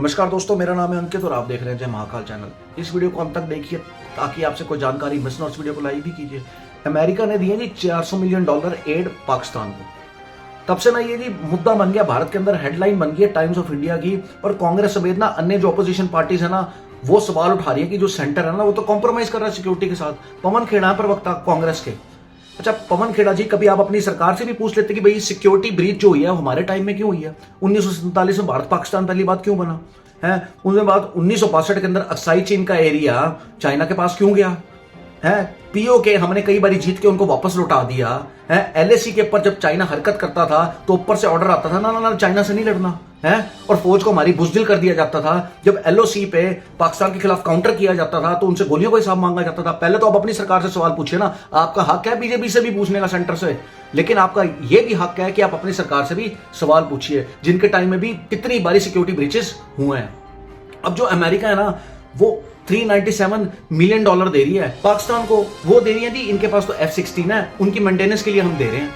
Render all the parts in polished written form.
नमस्कार दोस्तों, मेरा नाम है अंकित और आप देख रहे हैं जय महाकाल चैनल। इस वीडियो को अंत तक देखिए ताकि आपसे कोई जानकारी मिस ना हो। इस वीडियो को लाइक भी कीजिए। अमेरिका ने दिए जी $400 मिलियन एड पाकिस्तान को। तब से ना ये जी मुद्दा बन गया, भारत के अंदर हेडलाइन बन गई है टाइम्स ऑफ इंडिया की। और कांग्रेस समेत ना अन्य जो अपोजिशन पार्टीज है ना, वो सवाल उठा रही है कि जो सेंटर है ना वो तो कॉम्प्रोमाइज कर रहा है सिक्योरिटी के साथ। पवन खेड़ा प्रवक्ता कांग्रेस के। अच्छा पवन खेड़ा जी, कभी आप अपनी सरकार से भी पूछ लेते कि भाई सिक्योरिटी ब्रीच जो हुई है हमारे टाइम में क्यों हुई है? 1947 में भारत पाकिस्तान पहली बात क्यों बना है? उसके बाद 1962 के अंदर अक्साई चीन का एरिया चाइना के पास क्यों गया है? पीओके हमने कई बार जीत के उनको वापस लौटा दिया है। एलएसी के ऊपर जब चाइना हरकत करता था तो ऊपर से ऑर्डर आता था ना ना ना चाइना से नहीं लड़ना है, और फौज को हमारी बुजदिल कर दिया जाता था। जब एलओसी पे पाकिस्तान के खिलाफ काउंटर किया जाता था तो उनसे गोलियों का हिसाब मांगा जाता था। पहले तो आप अपनी सरकार से सवाल पूछिए ना, आपका हक है बीजेपी से भी पूछने का, सेंटर से, लेकिन आपका यह भी हक है कि आप अपनी सरकार से भी सवाल पूछिए जिनके टाइम में भी कितनी बारी सिक्योरिटी ब्रीचेस हुए हैं। अब जो अमेरिका है ना वो $397 मिलियन दे रही है पाकिस्तान को, वो दे रही है जी। इनके पास तो F-16 है, उनकी मेंटेनेंस के लिए हम दे रहे हैं।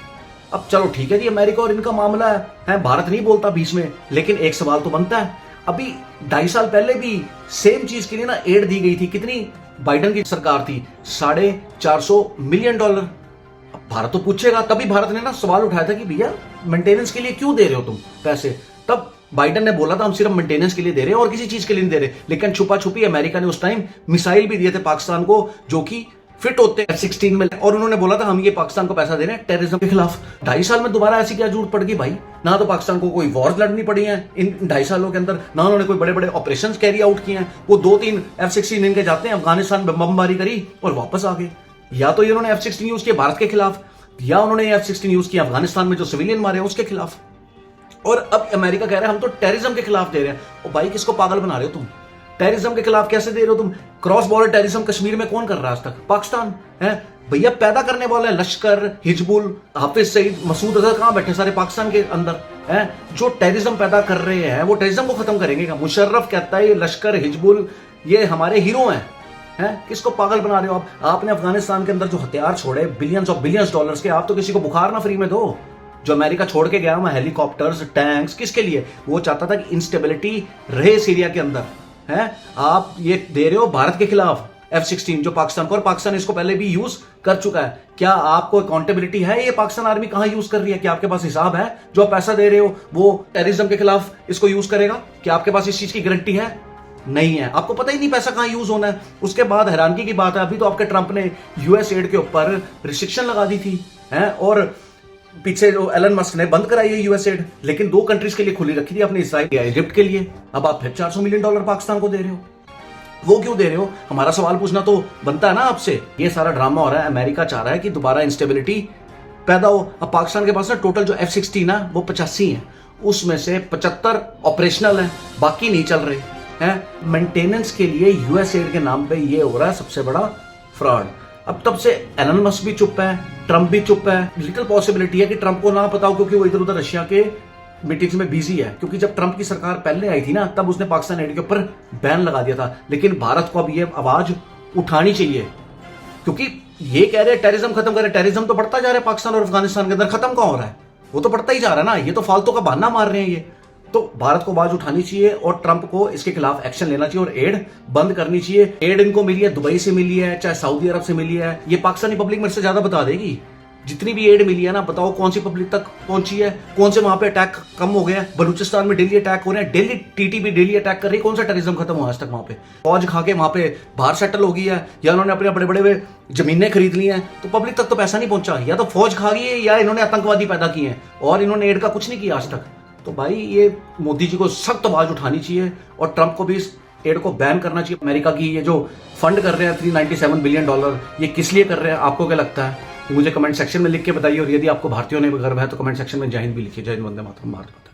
अब चलो ठीक है जी, अमेरिका और इनका मामला है, भारत नहीं बोलता बीच में, लेकिन एक सवाल तो बनता है। अभी 2.5 साल पहले भी सेम चीज के लिए ना एड दी गई थी। कितनी? बाइडन की सरकार थी, $450 मिलियन। अब भारत तो पूछेगा, तभी भारत ने ना सवाल उठाया था कि भैया मेंटेनेंस के लिए क्यों दे रहे हो तुम पैसे? तब बाइडन ने बोला था हम सिर्फ मेंटेनेंस के लिए दे रहे हैं और किसी चीज के लिए नहीं दे रहे। लेकिन छुपा छुपी अमेरिका ने उस टाइम मिसाइल भी दिए थे पाकिस्तान को जो कि फिट होते हैं F-16 में, और उन्होंने बोला था हम ये पाकिस्तान को पैसा दे रहे हैं टेररिज्म के खिलाफ। 2.5 साल में दोबारा ऐसी क्या जरूरत पड़ गई भाई? ना तो पाकिस्तान को कोई वॉर लड़नी पड़ी है इन 2.5 सालों के अंदर, ना उन्होंने कोई बड़े बड़े ऑपरेशन कैरी आउट किए हैं। वो 2-3 F-16 इनके जाते हैं, अफगानिस्तान में बमबारी करी और वापस आ गए। या तो इन्होंने F-16 यूज किया भारत के खिलाफ, या उन्होंने F-16 यूज किया अफगानिस्तान में जो सिविलियन मारे उसके खिलाफ। और अब अमेरिका कह रहा है हम तो टेररिज्म के खिलाफ दे रहे हैं। और भाई किसको पागल बना रहे हो तुम? टेररिज्म के खिलाफ कैसे दे रहे हो तुम? क्रॉस बॉर्डर टेररिज्म कश्मीर में कौन कर रहा है आज तक? पाकिस्तान है भैया। पैदा करने वाले लश्कर, हिजबुल, हाफिज सईद, मसूद अजहर कहां बैठे? सारे पाकिस्तान के अंदर है। जो टेररिज्म पैदा कर रहे हैं वो टेररिज्म को खत्म करेंगे क्या? मुशर्रफ कहता है ये लश्कर, हिजबुल ये हमारे हीरो हैं। किसको पागल बना रहे हो आप? आपने अफगानिस्तान के अंदर जो हथियार छोड़े बिलियंस डॉलर्स के, आप तो किसी को बुखार ना फ्री में दो। जो अमेरिका छोड़ के गया वहां हेलीकॉप्टर्स, टैंक्स, किसके लिए? वो चाहता था कि इंस्टेबिलिटी रहे सीरिया के अंदर है। आप ये दे रहे हो भारत के खिलाफ F-16 जो पाकिस्तान को, और पाकिस्तान इसको पहले भी यूज कर चुका है। क्या आपको अकाउंटेबिलिटी है? ये पाकिस्तान आर्मी कहां यूज कर रही है? क्या आपके पास हिसाब है? जो आप पैसा दे रहे हो वो टेररिज्म के खिलाफ इसको यूज करेगा? क्या आपके पास इस चीज की गारंटी है? नहीं है। आपको पता ही नहीं पैसा कहां यूज होना है। उसके बाद हैरानगी की बात है, अभी तो आपके ट्रंप ने यूएस एड के ऊपर रिस्ट्रिक्शन लगा दी थी है, और पीछे जो एलन मस्क ने बंद कराई है यूएस एड, लेकिन 2 कंट्रीज के लिए खुली रखी थी, अपने इसराइल या इजिप्ट के लिए। अब आप फिर $400 मिलियन पाकिस्तान को दे रहे हो। वो क्यों दे रहे हो? हमारा सवाल पूछना तो बनता है ना आपसे। ये सारा ड्रामा हो रहा है, अमेरिका चाह रहा है कि दोबारा इंस्टेबिलिटी पैदा हो। अब पाकिस्तान के पास ना टोटल जो F-16 है वो 85 है, उसमें से 75 ऑपरेशनल है, बाकी नहीं चल रहे हैं। मेंटेनेंस के लिए यूएस एड के नाम पे ये हो रहा है सबसे बड़ा फ्रॉड। अब तब से एलन मस्क भी चुप है, ट्रंप भी चुप है। लिटिल पॉसिबिलिटी है कि ट्रंप को ना पता हो क्योंकि वो इधर उधर रशिया के मीटिंग्स में बिजी है। क्योंकि जब ट्रंप की सरकार पहले आई थी ना तब उसने पाकिस्तान एड के ऊपर बैन लगा दिया था। लेकिन भारत को अब ये आवाज उठानी चाहिए, क्योंकि ये कह रहे हैं टेररिज्म खत्म करें। टेररिज्म तो बढ़ता जा रहा है पाकिस्तान और अफगानिस्तान के अंदर, खत्म कहां हो रहा है? वो तो बढ़ता ही जा रहा है ना। ये तो फालतू का बहाना मार रहे हैं ये। तो भारत को आवाज उठानी चाहिए और ट्रंप को इसके खिलाफ एक्शन लेना चाहिए और एड बंद करनी चाहिए। एड इनको मिली है, दुबई से मिली है, चाहे सऊदी अरब से मिली है, ये पाकिस्तानी पब्लिक मेरे से ज्यादा बता देगी। जितनी भी एड मिली है ना, बताओ कौन सी पब्लिक तक पहुंची है? कौन से वहां पे अटैक कम हो गया? बलूचिस्तान में डेली अटैक हो रहे हैं, डेली टीटीपी डेली अटैक कर रही है। कौन सा टेररिज्म खत्म हुआ आज तक वहां पे? फौज खा के वहां पे बाहर सेटल हो गई है, या उन्होंने अपने बड़े बड़े जमीनें खरीद ली हैं, तो पब्लिक तक तो पैसा नहीं पहुंचा। या तो फौज खा गई है या इन्होंने आतंकवादी पैदा किए हैं, और इन्होंने एड का कुछ नहीं किया आज तक। तो भाई ये मोदी जी को सख्त आवाज उठानी चाहिए और ट्रंप को भी इस एड को बैन करना चाहिए। अमेरिका की ये जो फंड कर रहे हैं $397 बिलियन, ये किस लिए कर रहे हैं? आपको क्या लगता है? मुझे कमेंट सेक्शन में लिख के बताइए। और यदि आपको भारतीयों ने गर्व है तो कमेंट सेक्शन में जय हिंद भी लिखिए। जय हिंद, वंदे मातरम, भारत माता।